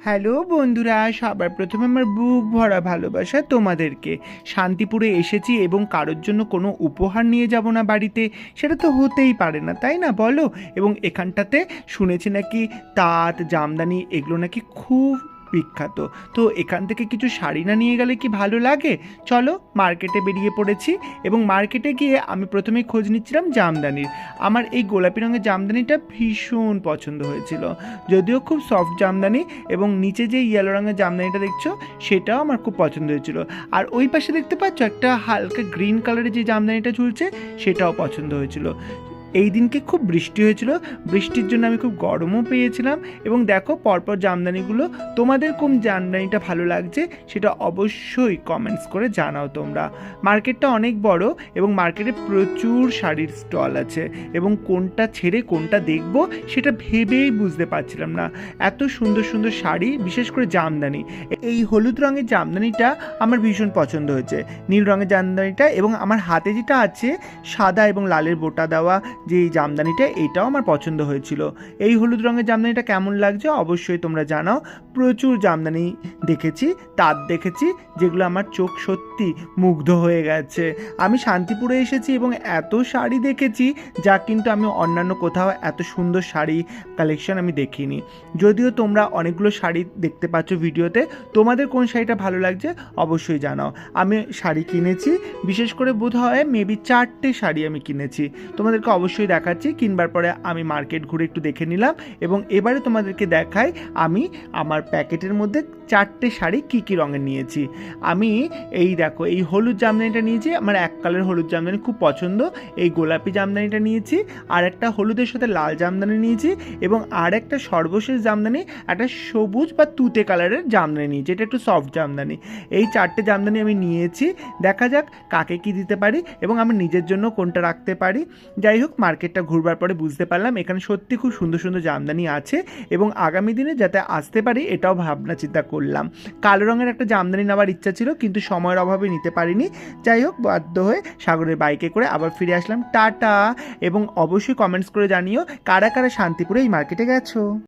Hello বন্ধুরা, সবার প্রথমে আমার বুক ভরা ভালোবাসা তোমাদেরকে। শান্তিপুরে এসেছি এবং কারোর জন্য কোনো উপহার নিয়ে যাব না বাড়িতে, সেটা তো হতেই পারে না, তাই না বলো? এবং এখানটাতে শুনেছি নাকি তাঁত জামদানি এগুলো নাকি খুব বিখ্যাত। তো এখান থেকে কিছু শাড়ি না নিয়ে গেলে কি ভালো লাগে? চলো মার্কেটে বেরিয়ে পড়েছি এবং মার্কেটে গিয়ে আমি প্রথমে খোঁজ নিচ্ছিলাম জামদানির। আমার এই গোলাপি রঙের জামদানিটা ভীষণ পছন্দ হয়েছিল, যদিও খুব সফট জামদানি, এবং নিচে যে ইয়েলো রঙের জামদানিটা দেখছো সেটাও আমার খুব পছন্দ হয়েছিল। আর ওই পাশে দেখতে পাচ্ছ একটা হালকা গ্রিন কালারের যে জামদানিটা ঝুলছে সেটাও পছন্দ হয়েছিল। এই দিনকে খুব বৃষ্টি হয়েছিল, বৃষ্টির জন্য আমি খুব গরমও পেয়েছিলাম। এবং দেখো পরপর জামদানিগুলো, তোমাদের কোন জামদানিটা ভালো লাগছে সেটা অবশ্যই কমেন্টস করে জানাও তোমরা। মার্কেটটা অনেক বড় এবং মার্কেটে প্রচুর শাড়ির স্টল আছে, এবং কোনটা ছেড়ে কোনটা দেখব সেটা ভেবেই বুঝতে পারছিলাম না। এত সুন্দর সুন্দর শাড়ি, বিশেষ করে জামদানি। এই হলুদ রঙের জামদানিটা আমার ভীষণ পছন্দ হয়েছে, নীল রঙের জামদানিটা, এবং আমার হাতে যেটা আছে সাদা এবং লালের বোটা দেওয়া যে এই জামদানিটা, এটাও আমার পছন্দ হয়েছিল। এই হলুদ রঙের জামদানিটা কেমন লাগছে অবশ্যই তোমরা জানাও। প্রচুর জামদানি দেখেছি, তাঁত দেখেছি, যেগুলো আমার চোখ সত্যি মুগ্ধ হয়ে গেছে। আমি শান্তিপুরে এসেছি এবং এত শাড়ি দেখেছি যা কিন্তু আমি অন্যান্য কোথাও এত সুন্দর শাড়ি কালেকশন আমি দেখিনি। যদিও তোমরা অনেকগুলো শাড়ি দেখতে পাচ্ছ ভিডিওতে, তোমাদের কোন শাড়িটা ভালো লাগছে অবশ্যই জানাও। আমি শাড়ি কিনেছি, বিশেষ করে বোধ হয় মেবি 4টে শাড়ি আমি কিনেছি, তোমাদেরকে অবশ্যই দেখাচ্ছি। কিনবার পরে আমি মার্কেট ঘুরে একটু দেখে নিলাম, এবং এবারে তোমাদেরকে দেখাই আমি আমার প্যাকেটের মধ্যে 4টে শাড়ি কী কী রঙের নিয়েছি। আমি এই দেখো এই হলুদ জামদানিটা নিয়েছি, আমার এক কালার হলুদ জামদানি খুব পছন্দ। এই গোলাপি জামদানিটা নিয়েছি, আর একটা হলুদের সাথে লাল জামদানি নিয়েছি, এবং আর একটা সর্বশেষ জামদানি একটা সবুজ বা তুতে কালারের জামদানি নিয়েছি, এটা একটু সফট জামদানি। এই 4টে জামদানি আমি নিয়েছি, দেখা যাক কাকে কি দিতে পারি এবং আমি নিজের জন্য কোনটা রাখতে পারি। যাই হোক, মার্কেটটা ঘুরবার পরে বুঝতে পারলাম এখানে সত্যি খুব সুন্দর সুন্দর জামদানি আছে, এবং আগামী দিনে যাতে আসতে পারি এটাও ভাবনা চিন্তা করলাম। কালো রঙের একটা জামদানি নেওয়ার ইচ্ছা ছিল, কিন্তু সময়ের অভাবে নিতে পারিনি। যাই হোক, বাধ্য হয়ে সাগরের বাইকে করে আবার ফিরে আসলাম। টাটা। এবং অবশ্যই কমেন্টস করে জানিও কারা কারা শান্তিপুরে এই মার্কেটে গেছো।